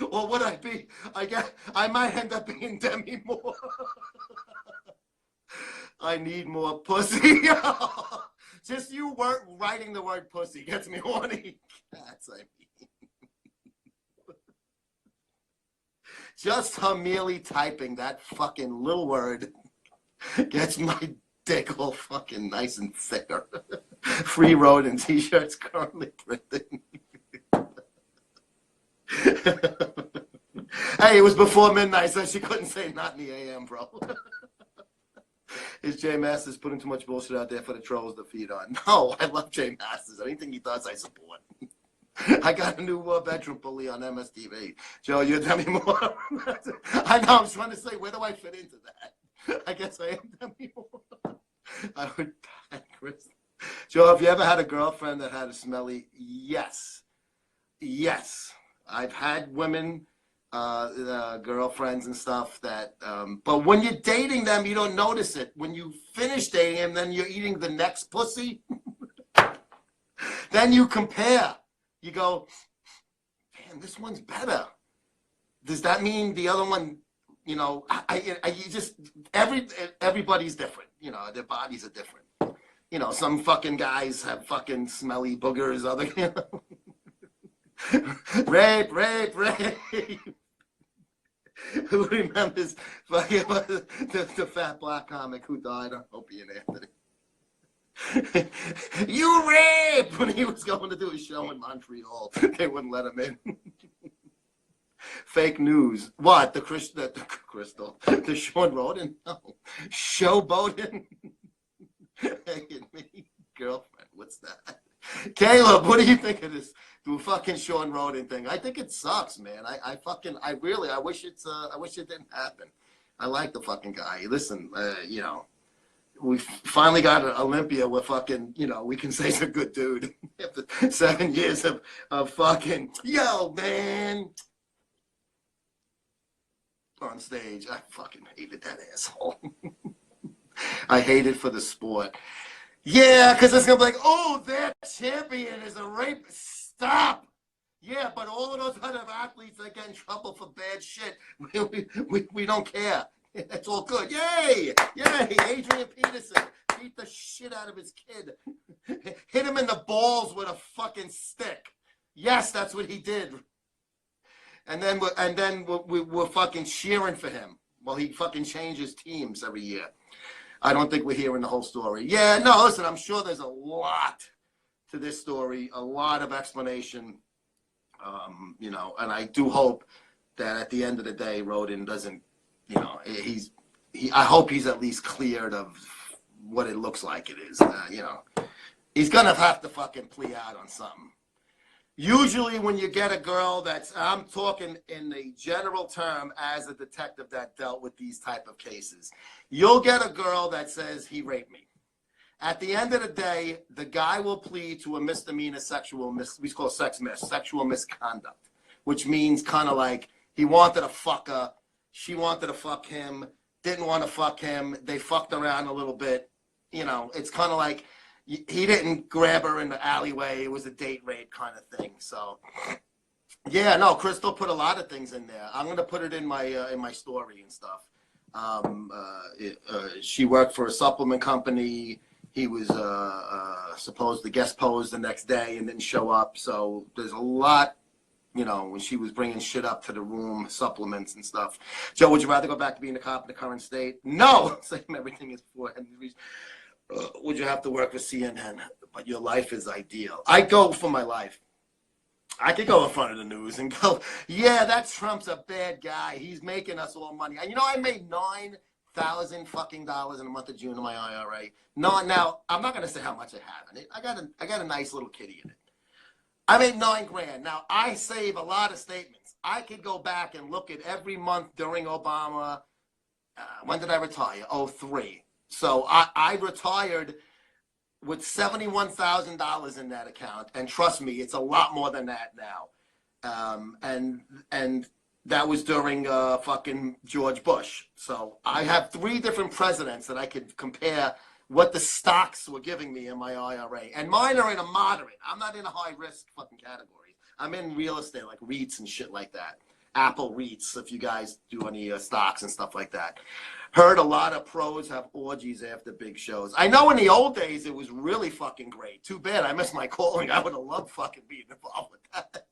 Or would I be? I might end up being Demi Moore. I need more pussy. Just you writing the word pussy gets me horny. Cats, I mean. Just her merely typing that fucking little word gets my dick all fucking nice and thicker. Free Rhoden t-shirts currently printing. Hey, it was before midnight, so she couldn't say not in the AM, bro. Is Jay Masters putting too much bullshit out there for the trolls to feed on? No, I love Jay Masters. Anything he does, I support. I got a new bedroom bully on MSTV. Joe, you're Demi Moore. I know, I was trying to say, where do I fit into that? I guess I am Demi Moore. I would Chris. Joe, have you ever had a girlfriend that had a smelly? Yes. Yes. I've had women, girlfriends and stuff that, but when you're dating them, you don't notice it. When you finish dating them, then you're eating the next pussy. Then you compare. You go, damn, this one's better. Does that mean the other one, you know, you just, everybody's different. You know, their bodies are different. You know, some fucking guys have fucking smelly boogers, other, you know. Rape. Who remembers fucking the fat black comic who died on Opie and Anthony? You rape! When he was going to do a show in Montreal, they wouldn't let him in. Fake news. What? The Crystal? The Shawn Rhoden? No. Showboating? Hey, me, girlfriend. What's that? Caleb, what do you think of this? The fucking Shawn Rhoden thing. I think it sucks, man. I wish it didn't happen. I like the fucking guy. Listen, you know, we finally got Olympia with fucking, you know, we can say he's a good dude. After 7 years of fucking, yo, man. On stage. I fucking hated that asshole. I hate it for the sport. Yeah, because it's going to be like, oh, their champion is a rapist. Stop! Yeah, but all of those other athletes that get in trouble for bad shit, we don't care. It's all good. Yay! Yay! Adrian Peterson beat the shit out of his kid. Hit him in the balls with a fucking stick. Yes, that's what he did. And then we're fucking cheering for him while he fucking changes teams every year. I don't think we're hearing the whole story. Yeah, no, listen, I'm sure there's a lot to this story, a lot of explanation, you know, and I do hope that at the end of the day, Rhoden doesn't, you know, I hope he's at least cleared of what it looks like it is. You know, he's gonna have to fucking plea out on something. Usually when you get a girl that's, I'm talking in the general term as a detective that dealt with these type of cases, you'll get a girl that says he raped me. At the end of the day, the guy will plead to a misdemeanor we call sexual misconduct, which means kind of like he wanted to fuck her, she wanted to fuck him, didn't want to fuck him, they fucked around a little bit. You know, it's kind of like he didn't grab her in the alleyway, it was a date rape kind of thing. So, yeah, no, Crystal put a lot of things in there. I'm going to put it in my story and stuff. She worked for a supplement company. He was supposed to guest pose the next day and didn't show up. So there's a lot, you know, when she was bringing shit up to the room, supplements and stuff. Joe, would you rather go back to being a cop in the current state? No! Same, everything is for Henry. Would you have to work for CNN? But your life is ideal. I go for my life. I could go in front of the news and go, yeah, that Trump's a bad guy. He's making us all money. And you know, I made $9 $1,000 fucking dollars in the month of June in my IRA. No, now I'm not gonna say how much I have in it. I got a nice little kitty in it. I made $9,000. Now I save a lot of statements. I could go back and look at every month during Obama. When did I retire? 03. So I retired with $71,000 in that account, and trust me, it's a lot more than that now. And that was during fucking George Bush. So I have 3 different presidents that I could compare what the stocks were giving me in my IRA. And mine are in a moderate. I'm not in a high risk fucking category. I'm in real estate, like REITs and shit like that. Apple REITs, if you guys do any stocks and stuff like that. Heard a lot of pros have orgies after big shows. I know in the old days it was really fucking great. Too bad I missed my calling. I would have loved fucking being involved with that.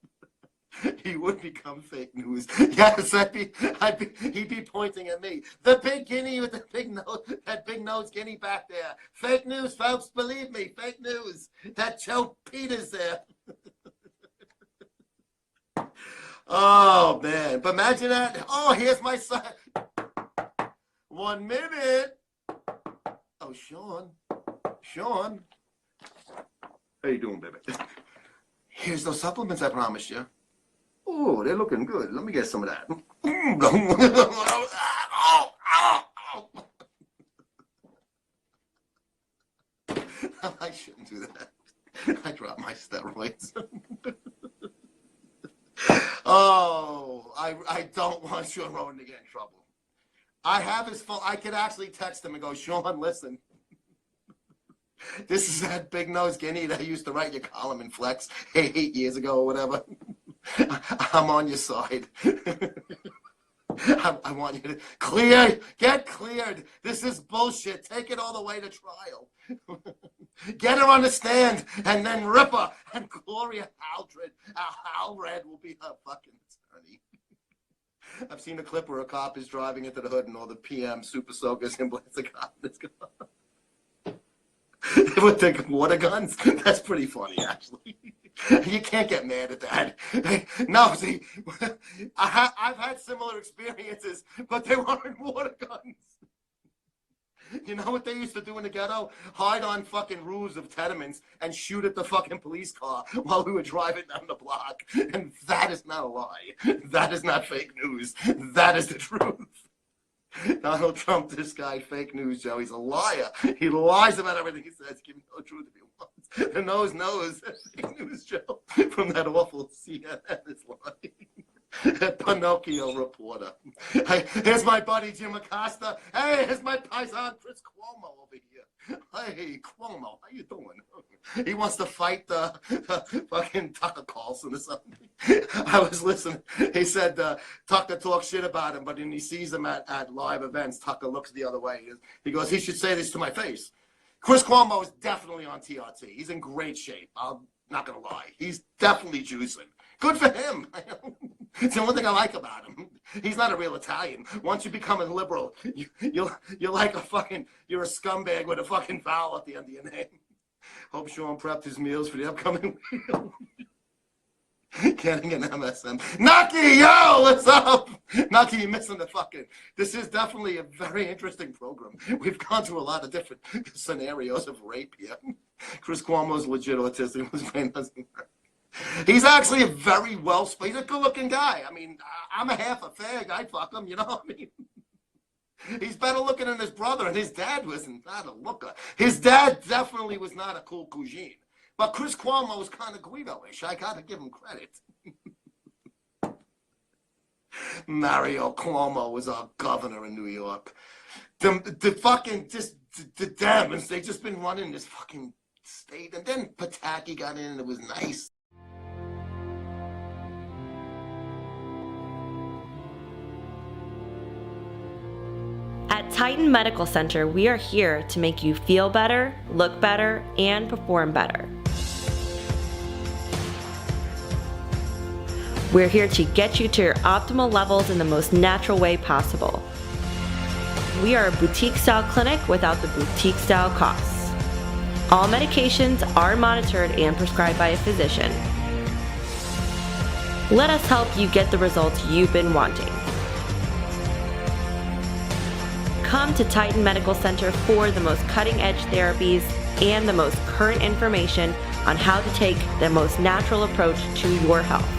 He would become fake news. Yes, he'd be pointing at me. The big guinea with the big nose, that big nose guinea back there. Fake news, folks, believe me, fake news. That Joe Peters there. Oh, man. But imagine that. Oh, here's my son. 1 minute. Oh, Sean. Sean. How you doing, baby? Here's those supplements I promised you. Oh, they're looking good. Let me get some of that. I shouldn't do that. I dropped my steroids. Oh, I don't want Shawn Rhoden to get in trouble. I have his phone. I could actually text him and go, Sean, listen. This is that big nose guinea that used to write your column in Flex 8 years ago or whatever. I'm on your side. I want you to get cleared. This is bullshit. Take it all the way to trial. Get her on the stand, and then rip her, and Gloria Halred will be her fucking attorney. I've seen a clip where a cop is driving into the hood, and all the PM super soakers implants a cop in his car. They would think water guns. That's pretty funny, actually. You can't get mad at that. No, see, I've had similar experiences, but they weren't water guns. You know what they used to do in the ghetto? Hide on fucking roofs of tenements and shoot at the fucking police car while we were driving down the block. And that is not a lie. That is not fake news. That is the truth. Donald Trump, this guy, fake news, Joe. He's a liar. He lies about everything he says. Give him no truth if he wants. The nose knows. Fake news, Joe. From that awful CNN is lying. Pinocchio reporter. Hey, here's my buddy Jim Acosta. Hey, here's my paisan Chris Cuomo over here. Hey, Cuomo, how you doing? He wants to fight the fucking Tucker Carlson or something. I was listening. He said Tucker talks shit about him, but when he sees him at live events, Tucker looks the other way. He goes, he should say this to my face. Chris Cuomo is definitely on TRT. He's in great shape. I'm not going to lie. He's definitely juicing. Good for him. It's the only thing I like about him. He's not a real Italian. Once you become a liberal, you're like you're a scumbag with a fucking vowel at the end of your name. Hope Sean prepped his meals for the upcoming meal. Getting an MSM. Nucky, yo, what's up? Nucky, you're missing the fucking. This is definitely a very interesting program. We've gone through a lot of different scenarios of rape here. Chris Cuomo's legit autistic. His brain doesn't work. He's actually a very he's a good-looking guy. I mean, I'm a half a fag. I'd fuck him, you know what I mean? He's better looking than his brother, and his dad wasn't not a looker. His dad definitely was not a cool cuisine. But Chris Cuomo was kind of Guido-ish. I got to give him credit. Mario Cuomo was our governor in New York. The fucking, just the Dems, they've just been running this fucking state. And then Pataki got in, and it was nice. At Titan Medical Center, we are here to make you feel better, look better, and perform better. We're here to get you to your optimal levels in the most natural way possible. We are a boutique-style clinic without the boutique-style costs. All medications are monitored and prescribed by a physician. Let us help you get the results you've been wanting. Come to Titan Medical Center for the most cutting-edge therapies and the most current information on how to take the most natural approach to your health.